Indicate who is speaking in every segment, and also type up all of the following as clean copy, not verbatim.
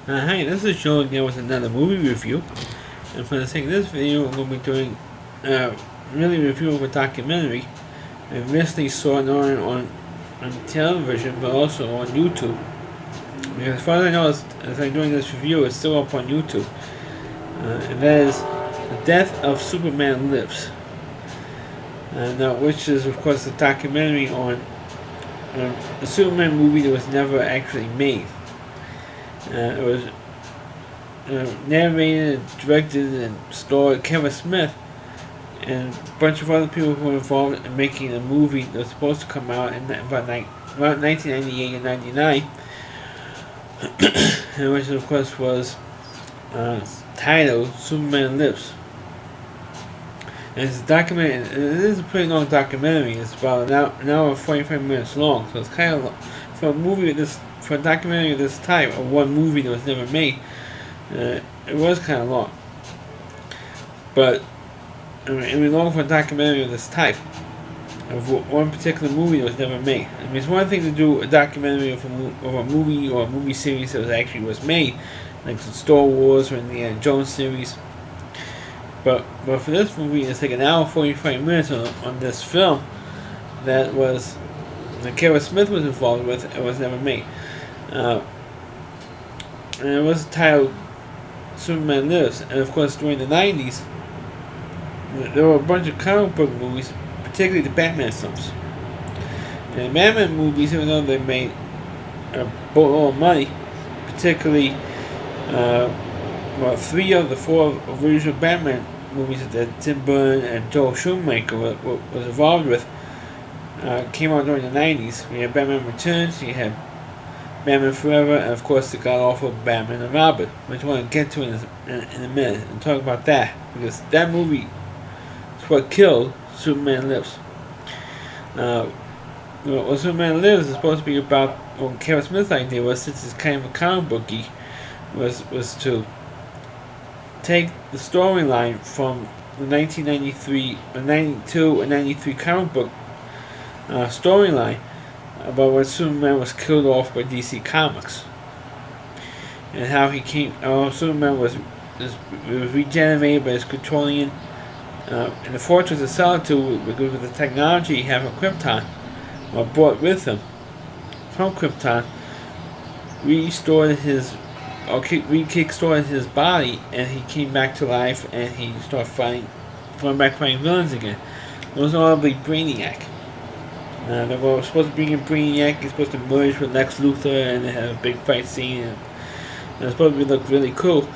Speaker 1: Hi, this is Joe again with another movie review. And for the sake of this video, we're going to be doing really review of a documentary I recently saw it on television, but also on YouTube. Because as far as I know, as I'm doing this review, it's still up on YouTube. And that is The Death of Superman Lives. Now, which is, of course, a documentary on the Superman movie that was never actually made. It was narrated, directed, and starred Kevin Smith and a bunch of other people who were involved in making a movie that was supposed to come out in about 1998 and 99, and which of course was titled Superman Lives. And it's a documentary. It is a pretty long documentary. It's about an hour and 45 minutes long. So it's kind of for a movie for a documentary of this type, or one movie that was never made. It was kind of long, but I mean, it was long for a documentary of this type, of one particular movie that was never made. I mean, it's one thing to do a documentary of a movie or a movie series that was made, like the Star Wars or Indiana Jones series. But for this movie, it's like an hour 45 minutes on this film that Kevin Smith was involved with. It was never made, and it was titled Superman Lives. And of course, during the 90s, there were a bunch of comic book movies, particularly the Batman films. And the Batman movies, even though they made a boatload of money, particularly 3 of the 4 original Batman movies that Tim Burton and Joel Schumacher was involved with, came out during the 90s. We had Batman Returns, you had Batman Forever, and of course the god-awful Batman and Robin, which I want to get to in a minute and talk about that, because that movie is what killed Superman Lives. What Superman Lives is supposed to be about, what Kevin Smith's idea was, since it's kind of a comic booky, was to take the storyline from the 1993, 92, and 93 comic book storyline about when Superman was killed off by DC Comics, and how Superman was regenerated by his Kryptonian in the Fortress of Solitude, because of the technology he had from Krypton, or brought with him from Krypton, kickstarted his body, and he came back to life, and he started going back fighting villains again. It was notably Brainiac. They were supposed to bring in Brainiac. He's supposed to merge with Lex Luthor, and they had a big fight scene, and it was supposed to look really cool.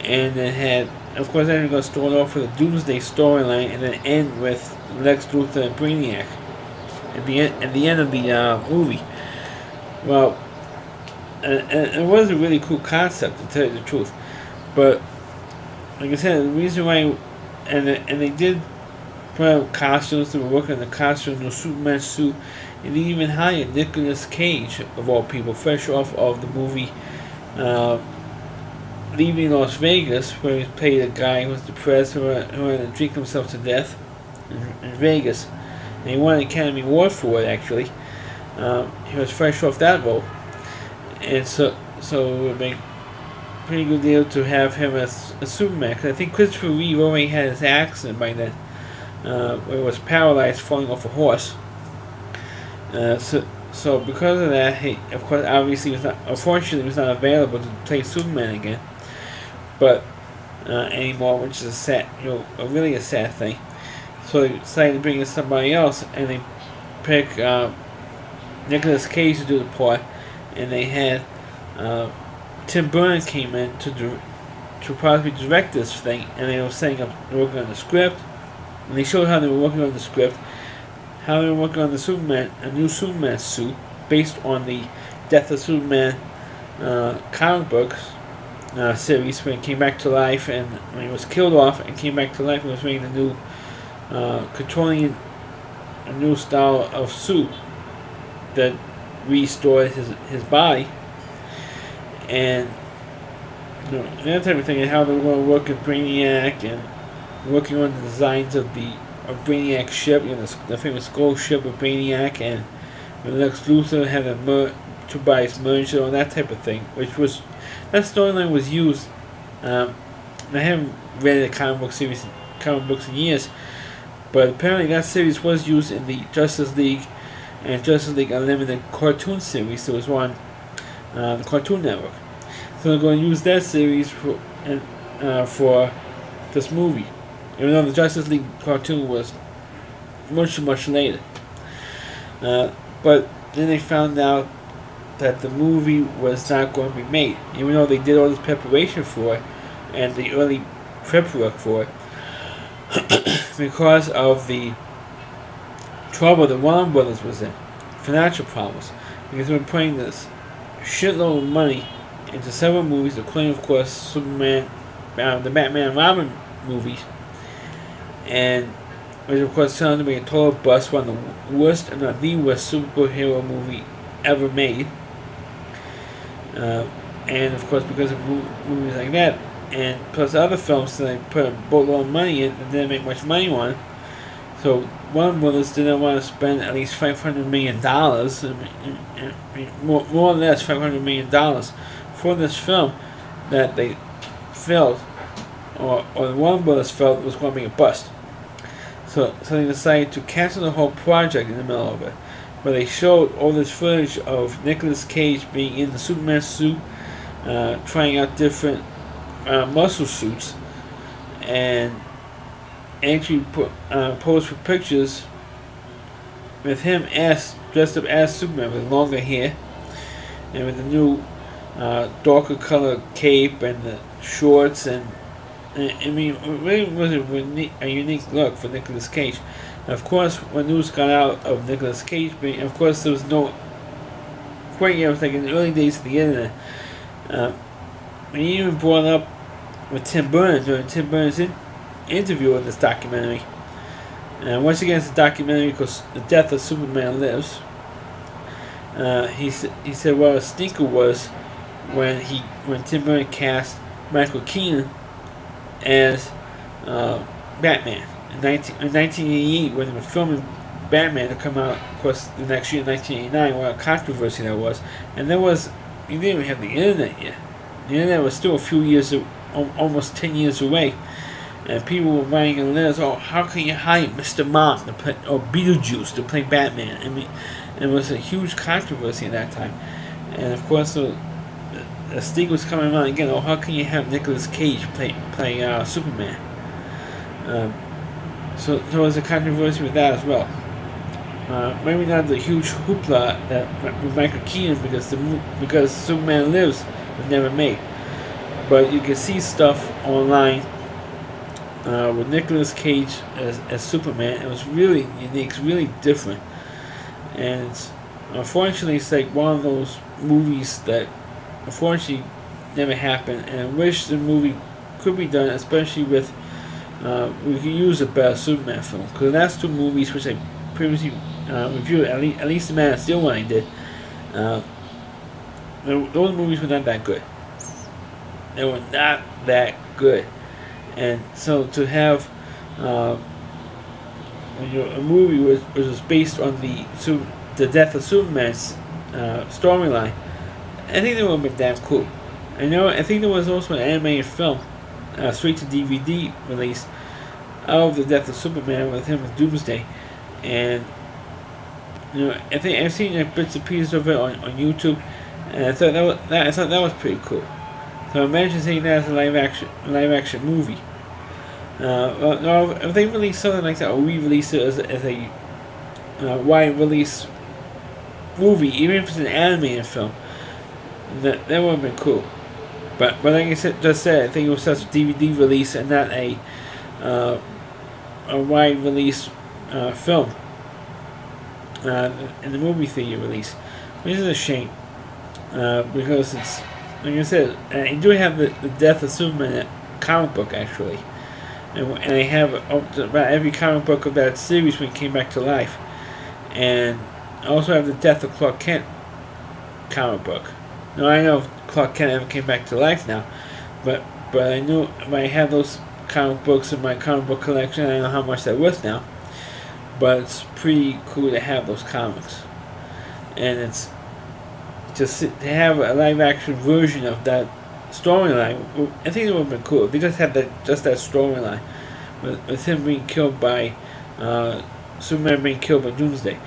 Speaker 1: And it had, of course, then we're going to start off with a Doomsday storyline, and then end with Lex Luthor and Brainiac at the end of the movie. Well, it was a really cool concept, to tell you the truth. But like I said, the reason why, and they did put out costumes. They were working on the costumes, the Superman suit, and they even hired Nicolas Cage, of all people, fresh off of the movie Leaving Las Vegas, where he played a guy who was depressed, who had to drink himself to death in Vegas. And he won an Academy Award for it, actually. He was fresh off that role. And so it would make a pretty good deal to have him as a Superman. Because I think Christopher Reeve already had his accident by then, where he was paralyzed falling off a horse. So because of that, he, of course, obviously unfortunately was not available to play Superman again, but anymore, which is really a sad thing. So they decided to bring in somebody else, and they picked Nicolas Cage to do the part, and they had Tim Burton came in to possibly direct this thing, and they were working on the script, and they showed how they were working on the script, how they were working on a new Superman suit based on the Death of Superman comic books series, when he came back to life, and when he was killed off and came back to life and was making a new Kryptonian, a new style of suit that restored his body, and that type of thing, and how they were going to work with Brainiac, and working on the designs of Brainiac's ship, the famous Skull ship of Brainiac, and when Lex Luthor had to Tobias Merger and that type of thing, which was that storyline was used. I haven't read a comic books in years, but apparently that series was used in the Justice League and Justice League Unlimited cartoon series that was on the Cartoon Network. So they're going to use that series for this movie, even though the Justice League cartoon was much later. But then they found out that the movie was not going to be made, even though they did all this preparation for it and the early prep work for it, because of the trouble that Warner Brothers was in, financial problems, because they were putting this shitload of money into several movies, including, of course, Superman, the Batman and Robin movies, and which of course turned out to be a total bust, one of the worst, if not the worst, superhero movie ever made. And of course, because of movies like that, and plus other films that they put a boatload of money in and didn't make much money on, so Warner Brothers didn't want to spend at least $500 million, more or less $500 million for this film that they felt, or the Warner Brothers felt was going to be a bust. So they decided to cancel the whole project in the middle of it, where they showed all this footage of Nicolas Cage being in the Superman suit, trying out different muscle suits, and actually posed for pictures with him dressed up as Superman with longer hair and with the new darker color cape and the shorts, and I mean, it really was a unique look for Nicolas Cage. And of course, when news got out of Nicolas Cage being, of course, there was no quite yet. It was like in the early days of the internet. And he even brought up with Tim Burton during Tim Burton's interview in this documentary. And once again, it's a documentary because The Death of Superman Lives. He said what a stinker was when Tim Burton cast Michael Keaton as Batman in 1988, when they were filming Batman to come out, of course, the next year, 1989. What a controversy that was. And you didn't even have the internet yet. The internet was still a few years, almost 10 years away, and people were writing in letters, "Oh, how can you hire Mr. Mom to play, or Beetlejuice to play Batman?" I mean, it was a huge controversy at that time, and of course, the stick was coming around again. Oh, how can you have Nicolas Cage play Superman? So there was a controversy with that as well. Maybe not the huge hoopla that with Michael Keaton because Superman Lives was never made, but you can see stuff online with Nicolas Cage as Superman. It was really unique, it's really different, and unfortunately, it's like one of those movies that unfortunately never happened. And I wish the movie could be done, especially with we could use a better Superman film, because the last two movies which I previously reviewed, at least the Man of Steel one I did, those movies were not that good. They were not that good, and so to have a movie which was based on the death of Superman's storyline, I think that would have been damn cool. I think there was also an animated film, straight to DVD release of the death of Superman with him with Doomsday, and I think I've seen bits and pieces of it on YouTube, and I thought that was pretty cool. So imagine seeing that as a live action movie. If they release something like that, or re-release it as a wide release movie, even if it's an animated film, that would have been cool. But like I just said, I think it was such a DVD release and not a wide release film in the movie theater release, which is a shame, because it's, like I said, I do have the Death of Superman comic book actually, and I have about every comic book of that series when it came back to life, and I also have the Death of Clark Kent comic book. Now I know if Clark Kent ever came back to life now, but I knew I had those comic books in my comic book collection. I don't know how much they're worth now, but it's pretty cool to have those comics, and it's to have a live action version of that storyline. I think it would have been cool if they just had that storyline with him being killed by Superman being killed by Doomsday.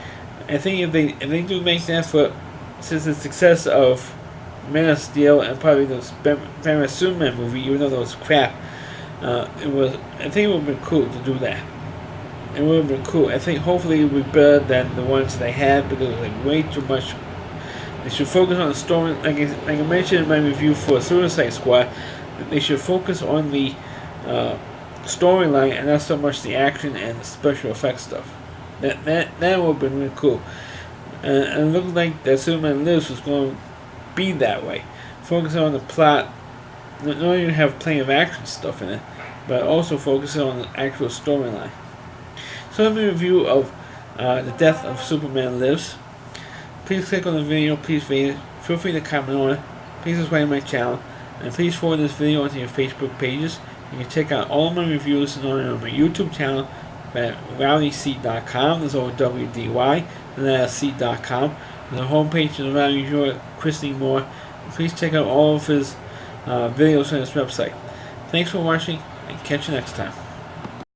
Speaker 1: I think if they do make that for, since the success of Man of Steel and probably the Batman Superman movie, even though that was crap, I think it would have been cool to do that. It would have been cool. I think hopefully it would be better than the ones they had, because it was like way too much. They should focus on the story, like I mentioned in my review for Suicide Squad. They should focus on the storyline and not so much the action and the special effects stuff. That would have been really cool. And it looks like that Superman Lives was going to be that way. Focusing on the plot, not even have plenty of action stuff in it, but also focusing on the actual storyline. So let me review of The Death of Superman Lives. Please click on the video, please rate it, feel free to comment on it, please subscribe to my channel, and please forward this video onto your Facebook pages. You can check out all of my reviews on my YouTube channel at rowdyc.com. There's over WDY, and that's c.com. There's a homepage of the Rowdy Reviewer, Christine Moore. And please check out all of his videos on his website. Thanks for watching, and catch you next time.